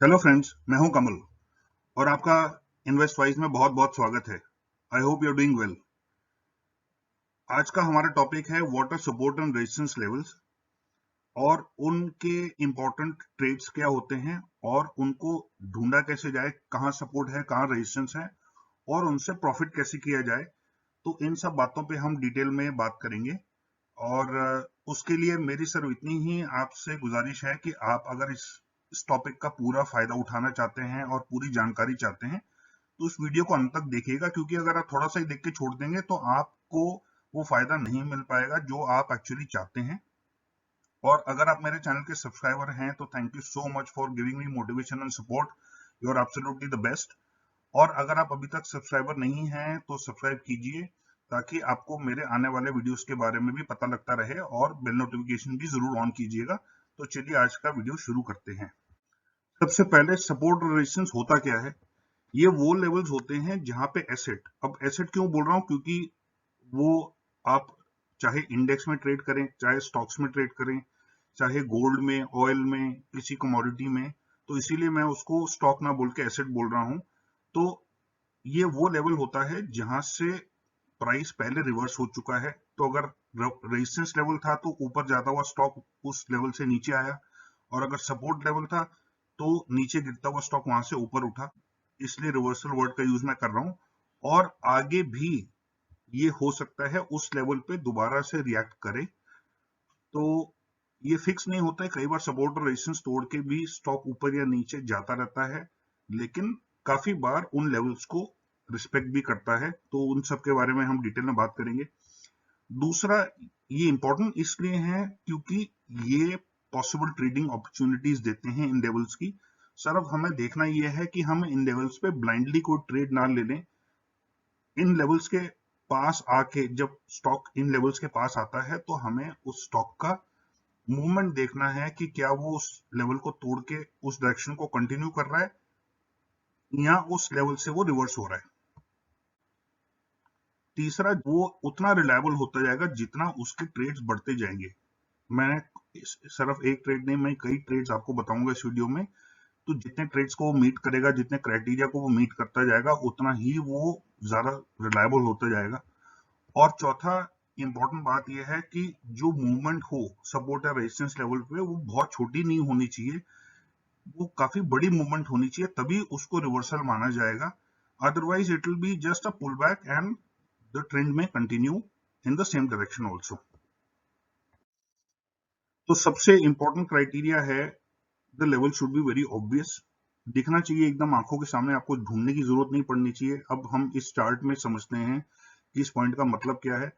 Hello friends, मैं हूं कमल और आपका इन्वेस्ट वाइज में बहुत बहुत स्वागत है। I hope you are doing well. आज का हमारा टॉपिक है what are support and resistance levels और उनके इंपॉर्टेंट ट्रेड्स क्या होते हैं और उनको ढूंढा कैसे जाए, कहां सपोर्ट है कहां रेजिस्टेंस है और उनसे प्रॉफिट कैसे किया जाए। तो इन सब बातों पे हम डिटेल में बात करेंगे और उसके लिए मेरी सिर्फ इतनी ही आपसे गुजारिश है कि आप अगर इस टॉपिक का पूरा फायदा उठाना चाहते हैं और पूरी जानकारी चाहते हैं तो उस वीडियो को अंत तक देखिएगा, क्योंकि अगर आप थोड़ा सा ही देख के छोड़ देंगे तो आपको वो फायदा नहीं मिल पाएगा जो आप एक्चुअली चाहते हैं। और अगर आप मेरे चैनल के सब्सक्राइबर हैं तो thank you so much for giving me motivation and support. You are absolutely the best. और अगर आप अभी तक सब्सक्राइबर नहीं हैं तो सब्सक्राइब कीजिए ताकि आपको मेरे आने वाले वीडियोस के बारे में भी पता लगता रहे, और बेल नोटिफिकेशन भी जरूर ऑन कीजिएगा। तो चलिए आज का वीडियो शुरू करते हैं। सबसे पहले सपोर्ट और रेजिस्टेंस होता क्या है। ये वो लेवल्स होते हैं जहां पे एसेट, अब एसेट क्यों बोल रहा हूं, क्योंकि वो आप चाहे इंडेक्स में ट्रेड करें, चाहे स्टॉक्स में ट्रेड करें, चाहे गोल्ड में, ऑयल में, किसी कमोडिटी में, तो इसीलिए मैं उसको स्टॉक ना बोल के एसेट बोल रहा हूं। तो ये वो लेवल होता है जहां से प्राइस पहले रिवर्स हो चुका है। तो अगर रेजिस्टेंस लेवल था तो ऊपर जाता हुआ स्टॉक उस लेवल से नीचे आया, और अगर सपोर्ट लेवल था तो नीचे गिरता हुआ स्टॉक वहां से ऊपर उठा। इसलिए रिवर्सल वर्ड का यूज मैं कर रहा हूं। और आगे भी ये हो सकता है उस लेवल पे दोबारा से रिएक्ट करे। तो ये फिक्स नहीं होता है, कई बार सपोर्ट और रेजिस्टेंस तोड़ के भी स्टॉक ऊपर या नीचे जाता रहता है, लेकिन काफी बार उन लेवल्स को रिस्पेक्ट भी करता है। तो उन सब के बारे में हम डिटेल में बात करेंगे। दूसरा, ये इंपॉर्टेंट इसलिए है क्योंकि ये पॉसिबल ट्रेडिंग अपॉर्चुनिटीज देते हैं इन लेवल्स की। सर अब हमें देखना यह है कि हम इन लेवल्स पे ब्लाइंडली कोई ट्रेड ना ले लें। इन लेवल्स के पास आके जब स्टॉक इन लेवल्स के पास आता है तो हमें उस स्टॉक का मूवमेंट देखना है कि क्या वो उस लेवल को तोड़ के उस डायरेक्शन को कंटिन्यू कर रहा है या उस लेवल से वो रिवर्स हो रहा है। तीसरा, वो उतना रिलायबल होता जाएगा जितना उसके ट्रेड्स बढ़ते जाएंगे। मैं सिर्फ एक ट्रेड नहीं, मैं कई ट्रेड्स आपको बताऊंगा इस वीडियो में। तो जितने ट्रेड्स को वो मीट करेगा, जितने क्राइटेरिया को वो मीट करता जाएगा, उतना ही वो ज्यादा रिलायबल होता जाएगा। और चौथा इंपॉर्टेंट बात यह है कि जो मूवमेंट हो सपोर्ट या रेजिस्टेंस लेवल पे, वो बहुत छोटी नहीं होनी चाहिए, वो काफी बड़ी मूवमेंट होनी चाहिए, तभी उसको रिवर्सल माना जाएगा। Otherwise it will be just a pull back and the trend में continue in the same direction also. तो सबसे इंपॉर्टेंट क्राइटेरिया है the level should be very obvious. दिखना चाहिए एकदम आंखों के सामने, आपको ढूंढने की जरूरत नहीं पड़नी चाहिए। अब हम इस चार्ट में समझते हैं कि इस पॉइंट का मतलब क्या है।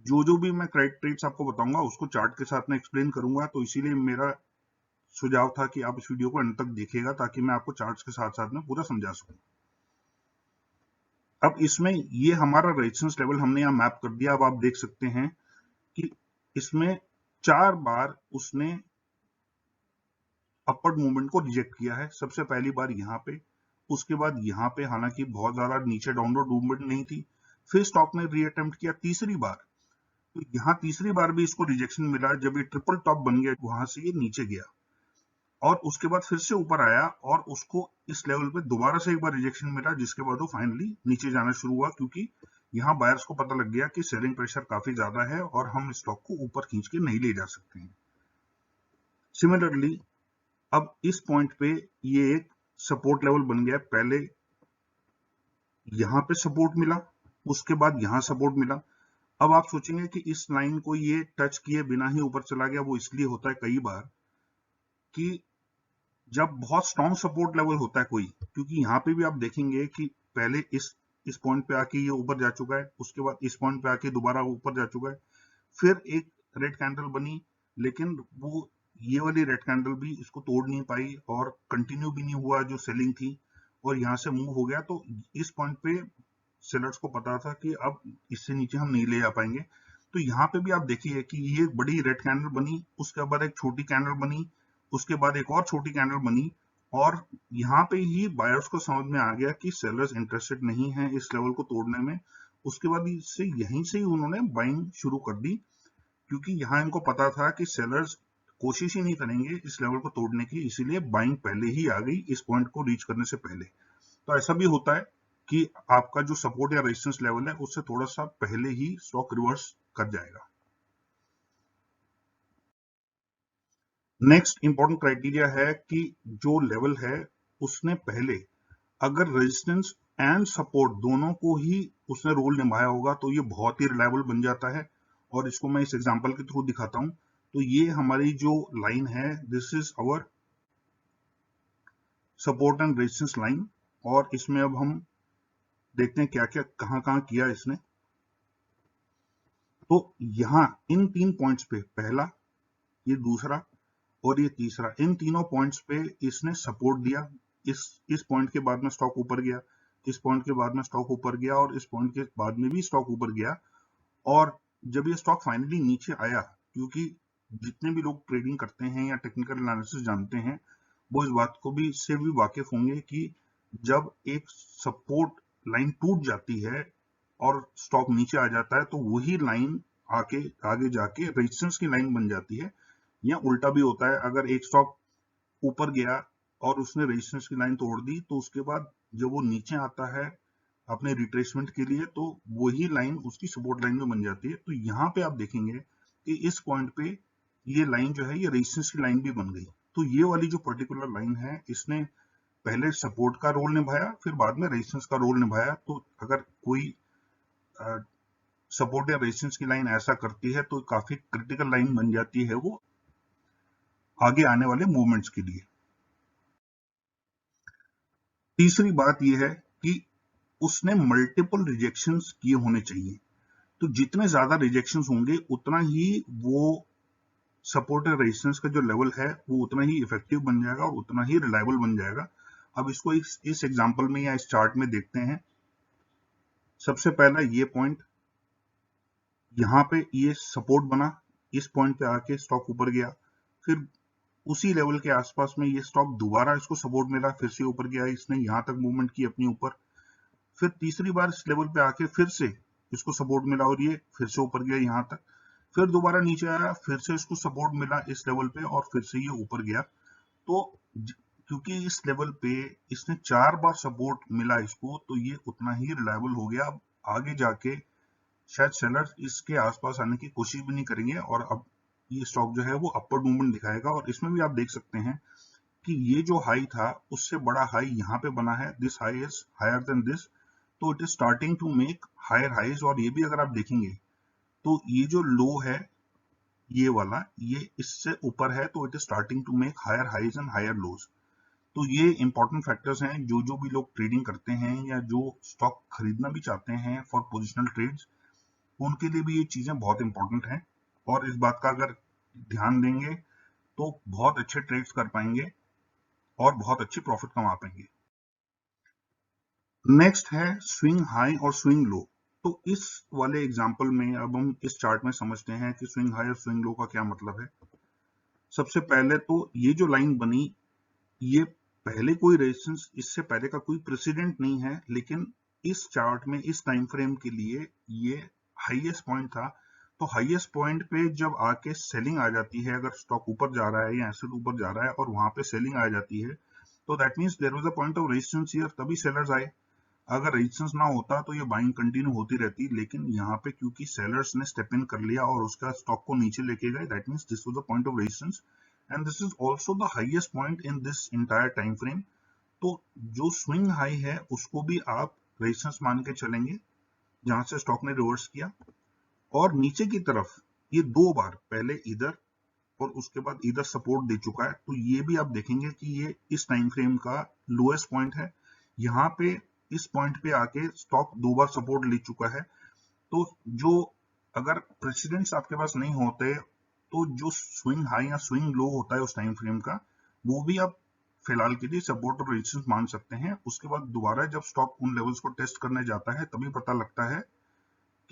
जो जो भी मैं क्राइटेरिया आपको बताऊंगा उसको चार्ट के साथ में एक्सप्लेन करूंगा, तो इसीलिए मेरा सुझाव था कि आप इस वीडियो को अंत तक देखिएगा ताकि मैं आपको चार्ट्स के साथ साथ में पूरा समझा सकूं। अब इसमें ये हमारा रेजिस्टेंस लेवल हमने यहाँ मैप कर दिया। अब आप देख सकते हैं कि इसमें 4 बार उसने अपवर्ड मूवमेंट को रिजेक्ट किया है। सबसे पहली बार यहाँ पे, उसके बाद यहाँ पे, हालांकि बहुत ज्यादा नीचे डाउनवर्ड मूवमेंट नहीं थी। फिर स्टॉक ने रीअटेम्प्ट किया तीसरी बार, तो यहाँ तीसरी बार भी इसको रिजेक्शन मिला। जब ये ट्रिपल टॉप बन गया वहां से ये नीचे गया और उसके बाद फिर से ऊपर आया और उसको इस लेवल पे दोबारा से एक बार रिजेक्शन मिला, जिसके बाद वो फाइनली नीचे जाना शुरू हुआ, क्योंकि यहाँ बायर्स को पता लग गया कि सेलिंग प्रेशर काफी ज्यादा है और हम स्टॉक को ऊपर खींच के नहीं ले जा सकते हैं। सिमिलरली अब इस पॉइंट पे ये एक सपोर्ट लेवल बन गया। पहले यहाँ पे सपोर्ट मिला, उसके बाद यहाँ सपोर्ट मिला। अब आप सोचेंगे कि इस लाइन को ये टच किए बिना ही ऊपर चला गया। वो इसलिए होता है कई बार कि जब बहुत स्ट्रॉन्ग सपोर्ट लेवल होता है कोई, क्योंकि यहाँ पे भी आप देखेंगे कि पहले इस पॉइंट पे आके ये ऊपर जा चुका है, उसके बाद इस पॉइंट पे आके दोबारा ऊपर जा चुका है, फिर एक रेड कैंडल बनी, लेकिन वो ये वाली रेड कैंडल भी इसको तोड़ नहीं पाई और कंटिन्यू भी नहीं हुआ जो सेलिंग थी, और यहाँ से मूव हो गया। तो इस पॉइंट पे सेलर्स को पता था कि अब इससे नीचे हम नहीं ले जा पाएंगे। तो यहाँ पे भी आप देखिए कि ये एक बड़ी रेड कैंडल बनी, उसके बाद एक छोटी कैंडल बनी, उसके बाद एक और छोटी कैंडल बनी, और यहाँ पे ही बायर्स को समझ में आ गया कि सेलर्स इंटरेस्टेड नहीं है इस लेवल को तोड़ने में। उसके बाद यहीं से ही उन्होंने बाइंग शुरू कर दी, क्योंकि यहाँ इनको पता था कि सेलर्स कोशिश ही नहीं करेंगे इस लेवल को तोड़ने की, इसीलिए बाइंग पहले ही आ गई इस पॉइंट को रीच करने से पहले। तो ऐसा भी होता है कि आपका जो सपोर्ट या रेजिस्टेंस लेवल है उससे थोड़ा सा पहले ही स्टॉक रिवर्स कर जाएगा। नेक्स्ट इंपॉर्टेंट क्राइटेरिया है कि जो लेवल है उसने पहले अगर रेजिस्टेंस एंड सपोर्ट दोनों को ही उसने रोल निभाया होगा तो ये बहुत ही रिलायबल बन जाता है। और इसको मैं इस एग्जांपल के थ्रू दिखाता हूं। तो ये हमारी जो लाइन है, this is our support and resistance line, और इसमें अब हम देखते हैं क्या क्या कहां किया इसने। तो यहां इन 3 पॉइंट्स पे, पहला, ये दूसरा और ये तीसरा, इन तीनों पॉइंट्स पे इसने सपोर्ट दिया। इस पॉइंट के बाद में स्टॉक ऊपर गया, इस पॉइंट के बाद में स्टॉक ऊपर गया और इस पॉइंट के बाद में भी स्टॉक ऊपर गया। और जब ये स्टॉक फाइनली नीचे आया, क्योंकि जितने भी लोग ट्रेडिंग करते हैं या टेक्निकल एनालिसिस जानते हैं वो इस बात को भी से भी वाकिफ होंगे कि जब एक सपोर्ट लाइन टूट जाती है और स्टॉक नीचे आ जाता है तो वही लाइन आगे जाके रेजिस्टेंस की लाइन बन जाती है। या उल्टा भी होता है, अगर एक स्टॉक ऊपर गया और उसने रेजिस्टेंस की लाइन तोड़ दी तो उसके बाद जब वो नीचे आता है अपने रिट्रेसमेंट के लिए तो वही लाइन उसकी सपोर्ट लाइन में बन जाती है। तो यहाँ पे आप देखेंगे कि इस पॉइंट पे ये लाइन जो है ये रेजिस्टेंस की लाइन भी बन गई। तो ये वाली जो पर्टिकुलर लाइन है इसने पहले सपोर्ट का रोल निभाया, फिर बाद में रेजिस्टेंस का रोल निभाया। तो अगर कोई सपोर्ट या रेजिस्टेंस की लाइन ऐसा करती है तो काफी क्रिटिकल लाइन बन जाती है वो आगे आने वाले मूवमेंट्स के लिए। तीसरी बात यह है कि उसने मल्टीपल रिजेक्शंस किए होने चाहिए। तो जितने ज्यादा रिजेक्शंस होंगे उतना ही वो सपोर्ट और रेजिस्टेंस का जो लेवल है वो उतना ही इफेक्टिव बन जाएगा और उतना ही रिलायबल बन जाएगा। अब इसको इस एग्जांपल में या इस चार्ट में देखते हैं। सबसे पहला ये पॉइंट, यहाँ पे ये सपोर्ट बना, इस पॉइंट पे आके स्टॉक ऊपर गया, फिर उसी लेवल के आसपास में ये स्टॉक दोबारा इसको सपोर्ट मिला, फिर से ऊपर गया, इसने यहां तक मूवमेंट की अपनी ऊपर, फिर तीसरी बार इस लेवल पे आके फिर से इसको सपोर्ट मिला और ये फिर से ऊपर गया यहां तक, फिर दोबारा नीचे आया, फिर से इसको सपोर्ट मिला इस लेवल पे और फिर से ये ऊपर गया। तो क्योंकि इस लेवल पे इसने 4 बार सपोर्ट मिला इसको तो ये उतना ही रिलायबल हो गया। अब आगे जाके शायद सेलर्स इसके आसपास आने की कोशिश भी नहीं करेंगे और अब ये स्टॉक जो है वो अपवर्ड मूवमेंट दिखाएगा। और इसमें भी आप देख सकते हैं कि ये जो हाई था उससे बड़ा हाई यहाँ पे बना है, this high is higher than this, तो it is starting to make higher highs. और ये भी अगर आप देखेंगे तो ये जो लो है ये वाला, ये इससे ऊपर है, तो it is starting to make higher highs and higher lows. तो ये इंपॉर्टेंट फैक्टर्स हैं जो भी लोग ट्रेडिंग करते हैं या जो स्टॉक खरीदना भी चाहते हैं फॉर पोजिशनल ट्रेड्स, उनके लिए भी ये चीजें बहुत इंपॉर्टेंट हैं। और इस बात का अगर ध्यान देंगे तो बहुत अच्छे ट्रेड्स कर पाएंगे और बहुत अच्छी प्रॉफिट कमा पाएंगे। नेक्स्ट है स्विंग हाई और स्विंग लो। तो इस वाले एग्जांपल में अब हम इस चार्ट में समझते हैं कि स्विंग हाई और स्विंग लो का क्या मतलब है। सबसे पहले तो ये जो लाइन बनी, ये पहले कोई रेजिस्टेंस, इससे पहले का कोई प्रेसिडेंट नहीं है, लेकिन इस चार्ट में इस टाइम फ्रेम के लिए ये हाईएस्ट पॉइंट था। तो हाईएस्ट पॉइंट पे जब आके सेलिंग आ जाती है, अगर स्टॉक ऊपर जा रहा है या एसेट ऊपर जा रहा है और वहां पे सेलिंग आ जाती है तो that means there was a point of resistance here, तभी सेलर्स आए। अगर रेजिस्टेंस ना होता तो ये बाइंग कंटिन्यू होती रहती, लेकिन यहाँ पे क्योंकि सेलर्स ने स्टेप इन कर लिया और उसका स्टॉक को नीचे लेके गए, that means this was the point of resistance and this is also the highest point in this entire time frame. तो जो स्विंग हाई है उसको भी आप रेजिस्टेंस मान के चलेंगे जहां से स्टॉक ने रिवर्स किया। और नीचे की तरफ ये 2 बार, पहले इधर और उसके बाद इधर सपोर्ट दे चुका है, तो ये भी आप देखेंगे कि ये इस टाइम फ्रेम का लोएस्ट पॉइंट है। यहाँ पे इस पॉइंट पे आके स्टॉक 2 बार सपोर्ट ले चुका है। तो जो अगर प्रेसिडेंट्स आपके पास नहीं होते तो जो स्विंग हाई या स्विंग लो होता है उस टाइम फ्रेम का, वो भी आप फिलहाल के लिए सपोर्ट और रेजिस्टेंस मान सकते हैं। उसके बाद दोबारा जब स्टॉक उन लेवल्स को टेस्ट करने जाता है तभी पता लगता है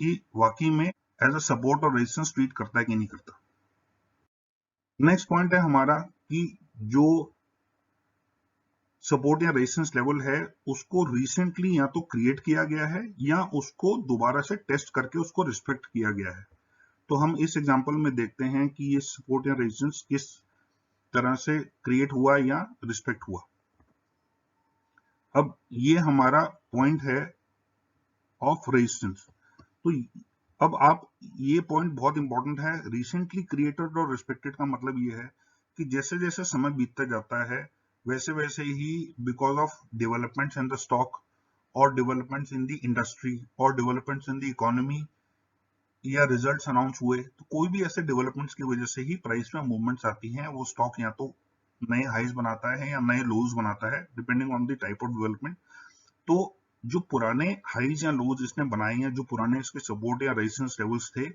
कि वाकई में एज अ सपोर्ट और रेजिस्टेंस ट्रीट करता है कि नहीं करता। नेक्स्ट पॉइंट है हमारा कि जो सपोर्ट या रेजिस्टेंस लेवल है उसको रिसेंटली या तो क्रिएट किया गया है या उसको दोबारा से टेस्ट करके उसको रिस्पेक्ट किया गया है। तो हम इस एग्जांपल में देखते हैं कि ये सपोर्ट या रेजिस्टेंस किस तरह से क्रिएट हुआ या रिस्पेक्ट हुआ। अब ये हमारा पॉइंट है ऑफ रेजिस्टेंस। तो अब आप, ये पॉइंट बहुत इंपॉर्टेंट है। रिसेंटली क्रिएटेड और रिस्पेक्टेड का मतलब ये है कि जैसे जैसे समय बीतता जाता है वैसे वैसे ही, because of developments in the stock और डेवलपमेंट्स इन द इंडस्ट्री और डेवलपमेंट्स इन द इकोनॉमी या रिजल्ट्स अनाउंस हुए, तो कोई भी ऐसे डेवलपमेंट्स की वजह से ही प्राइस में मूवमेंट्स आती हैं। वो स्टॉक या तो नए हाईज बनाता है या नए लोज बनाता है, depending on the type of development. तो जो पुराने हाईज या लोज इसने बनाए हैं, जो पुराने इसके सपोर्ट या रेजिस्टेंस लेवल्स थे,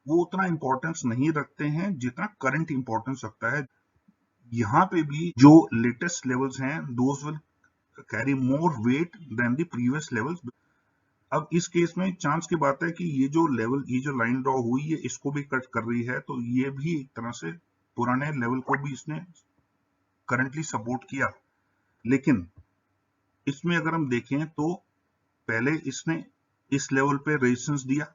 वो उतना इंपॉर्टेंस नहीं रखते हैं जितना करंट इंपॉर्टेंस रखता है। यहाँ पे भी जो लेटेस्ट लेवल्स हैं, those will carry more weight than the previous levels. अब इस केस में चांस की बात है कि ये जो लेवल, ये जो लाइन ड्रॉ हुई, ये इसको भी कट कर रही है, तो ये भी एक तरह से पुराने लेवल को भी इसने करंटली सपोर्ट किया। लेकिन इसमें अगर हम देखें तो पहले इसने इस लेवल पे रेजिस्टेंस दिया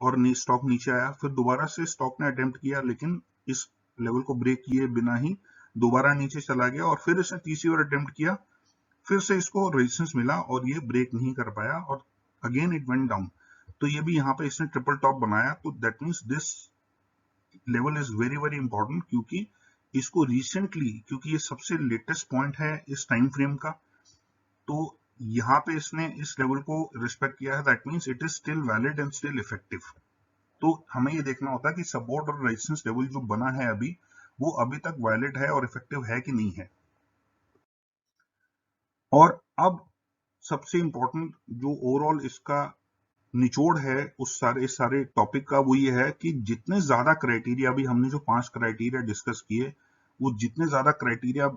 और स्टॉक नीचे आया, फिर दोबारा से स्टॉक ने अटेम्प्ट किया, लेकिन इस लेवल को ब्रेक किए बिना ही दोबारा नीचे चला गया, और फिर इसने तीसरी बार अटेम्प्ट किया, फिर से इसको रेजिस्टेंस मिला और ये ब्रेक नहीं कर पाया और अगेन इट वेंट डाउन। तो ये भी यहाँ पे इसने ट्रिपल टॉप बनाया। तो that means this level is very very important, क्योंकि इसको रिसेंटली, क्योंकि ये सबसे लेटेस्ट पॉइंट है इस टाइम फ्रेम का, तो यहाँ पे इसने इस लेवल को रिस्पेक्ट किया है। That means it is still valid and still effective. तो हमें ये देखना होता है कि सपोर्ट और रेजिस्टेंस लेवल जो बना है अभी, वो अभी तक वैलिड है और इफेक्टिव है कि नहीं है। और अब सबसे इंपॉर्टेंट जो ओवरऑल इसका निचोड़ है उस इस सारे टॉपिक का, वो ये है कि जितने ज्यादा क्राइटेरिया, अभी हमने जो 5 क्राइटेरिया डिस्कस किए, वो जितने ज्यादा क्राइटेरिया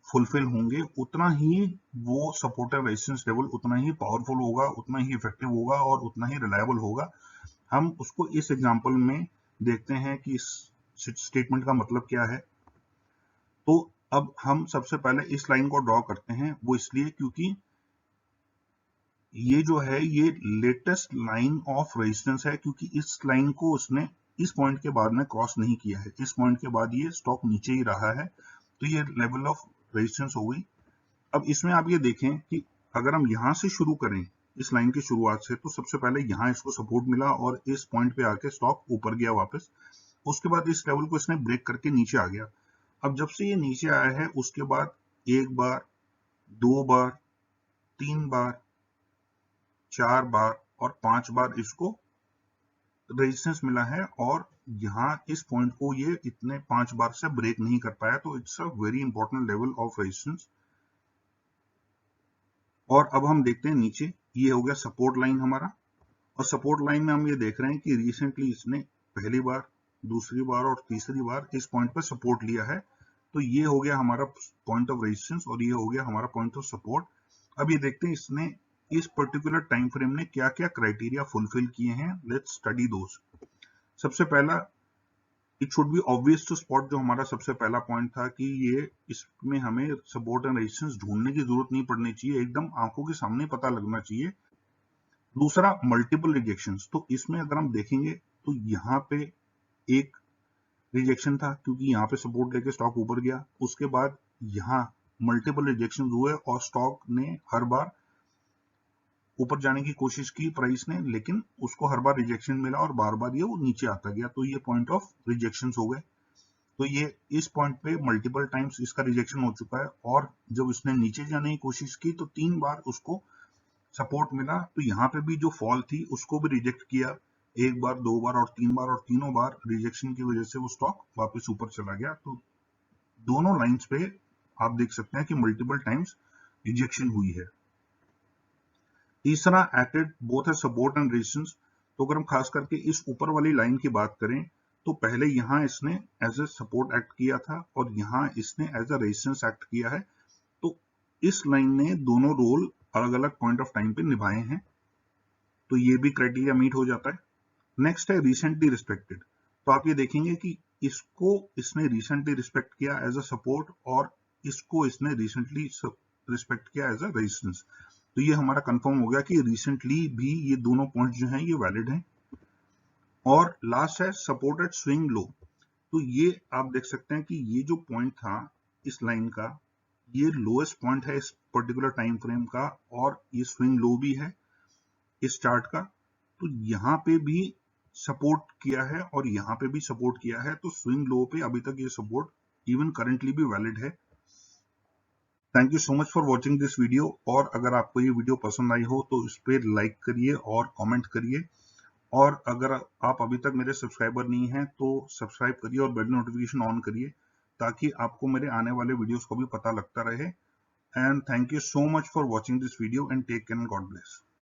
फुलफिल होंगे, उतना ही वो सपोर्ट एंड रेजिस्टेंस लेवल उतना ही पावरफुल होगा, उतना ही इफेक्टिव होगा और उतना ही रिलायबल होगा। हम उसको इस एग्जांपल में देखते हैं कि इस स्टेटमेंट का मतलब क्या है। तो अब हम सबसे पहले इस लाइन को ड्रॉ करते हैं, वो इसलिए क्योंकि ये जो है ये लेटेस्ट लाइन ऑफ रेजिस्टेंस है, क्योंकि इस लाइन को उसने इस पॉइंट के बाद में क्रॉस नहीं किया है। इस पॉइंट के बाद ये स्टॉक नीचे ही रहा है, तो ये लेवल ऑफ रेजिस्टेंस हो गई। अब इसमें आप ये देखें कि अगर हम यहां से शुरू करें इस लाइन की शुरुआत से, तो सबसे पहले यहां इसको सपोर्ट मिला और इस पॉइंट पे आके स्टॉक ऊपर गया वापस। उसके बाद इस लेवल को इसने ब्रेक करके नीचे आ गया। अब जब से ये नीचे आया है, उसके बाद एक बार, दो बार, तीन बार, 4 बार और 5 बार इसको रेजिस्टेंस मिला है, और यहाँ इस पॉइंट को ये इतने 5 बार से ब्रेक नहीं कर पाया। तो it's a very important level of resistance. और अब हम देखते हैं नीचे, ये हो गया सपोर्ट लाइन हमारा, और सपोर्ट लाइन में हम ये देख रहे हैं कि रिसेंटली इसने पहली बार, दूसरी बार और तीसरी बार इस पॉइंट पर सपोर्ट लिया है। तो ये हो गया हमारा पॉइंट ऑफ रेजिस्टेंस और ये हो गया हमारा पॉइंट ऑफ सपोर्ट। अब ये देखते हैं इसने इस पर्टिकुलर टाइम फ्रेम में क्या क्या क्राइटेरिया फुलफिल किए हैं। Let's study those. सबसे पहला, it should be obvious to spot, जो हमारा सबसे पहला पॉइंट था कि ये इसमें हमें सपोर्ट एंड रेजिस्टेंस ढूंढने की जरूरत नहीं पड़नी चाहिए, एकदम आंखों के सामने पता लगना चाहिए। दूसरा, मल्टीपल रिजेक्शंस। तो इसमें अगर हम देखेंगे तो यहाँ पे एक रिजेक्शन था, क्योंकि यहाँ पे सपोर्ट लेके स्टॉक ऊपर गया। उसके बाद यहाँ मल्टीपल रिजेक्शन हुए और स्टॉक ने हर बार ऊपर जाने की कोशिश की प्राइस ने, लेकिन उसको हर बार रिजेक्शन मिला और बार बार ये वो नीचे आता गया। तो ये पॉइंट ऑफ रिजेक्शन हो गए। तो ये इस पॉइंट पे मल्टीपल टाइम्स इसका रिजेक्शन हो चुका है, और जब इसने नीचे जाने की कोशिश की तो 3 बार उसको सपोर्ट मिला। तो यहाँ पे भी जो फॉल थी उसको भी रिजेक्ट किया, एक बार, दो बार और तीन बार, और तीनों बार रिजेक्शन की वजह से वो स्टॉक वापस ऊपर चला गया। तो दोनों लाइंस पे आप देख सकते हैं कि मल्टीपल टाइम्स रिजेक्शन हुई है। तीसरा, acted both as support and resistance. तो अगर हम खास करके इस ऊपर वाली लाइन की बात करें, तो पहले यहां इसने एज ए सपोर्ट एक्ट किया था और यहां इसने एज ए रेजिस्टेंस एक्ट किया है। तो इस लाइन ने दोनों रोल अलग अलग पॉइंट ऑफ टाइम पे निभाए हैं, तो ये भी क्राइटेरिया मीट हो जाता है। नेक्स्ट है रिसेंटली रिस्पेक्टेड। तो आप ये देखेंगे कि इसको इसने रिसेंटली रिस्पेक्ट किया एज अ सपोर्ट, और इसको इसने रिसेंटली रिस्पेक्ट किया एज अ रेजिस्टेंस। तो ये हमारा कंफर्म हो गया कि रिसेंटली भी ये दोनों पॉइंट जो हैं ये वैलिड हैं। और लास्ट है सपोर्टेड स्विंग लो। तो ये आप देख सकते हैं कि ये जो पॉइंट था इस लाइन का, ये लोएस्ट पॉइंट है इस पर्टिकुलर टाइम फ्रेम का, और ये स्विंग लो भी है इस चार्ट का। तो यहाँ पे भी सपोर्ट किया है और यहाँ पे भी सपोर्ट किया है, तो स्विंग लो पे अभी तक ये सपोर्ट इवन करंटली भी वैलिड है। Thank you so much for watching this video, और अगर आपको ये वीडियो पसंद आई हो तो इस पर लाइक करिए और कमेंट करिए, और अगर आप अभी तक मेरे सब्सक्राइबर नहीं हैं तो सब्सक्राइब करिए और बेल नोटिफिकेशन ऑन करिए, ताकि आपको मेरे आने वाले वीडियोस को भी पता लगता रहे। And thank you so much for watching this video and take care and God bless.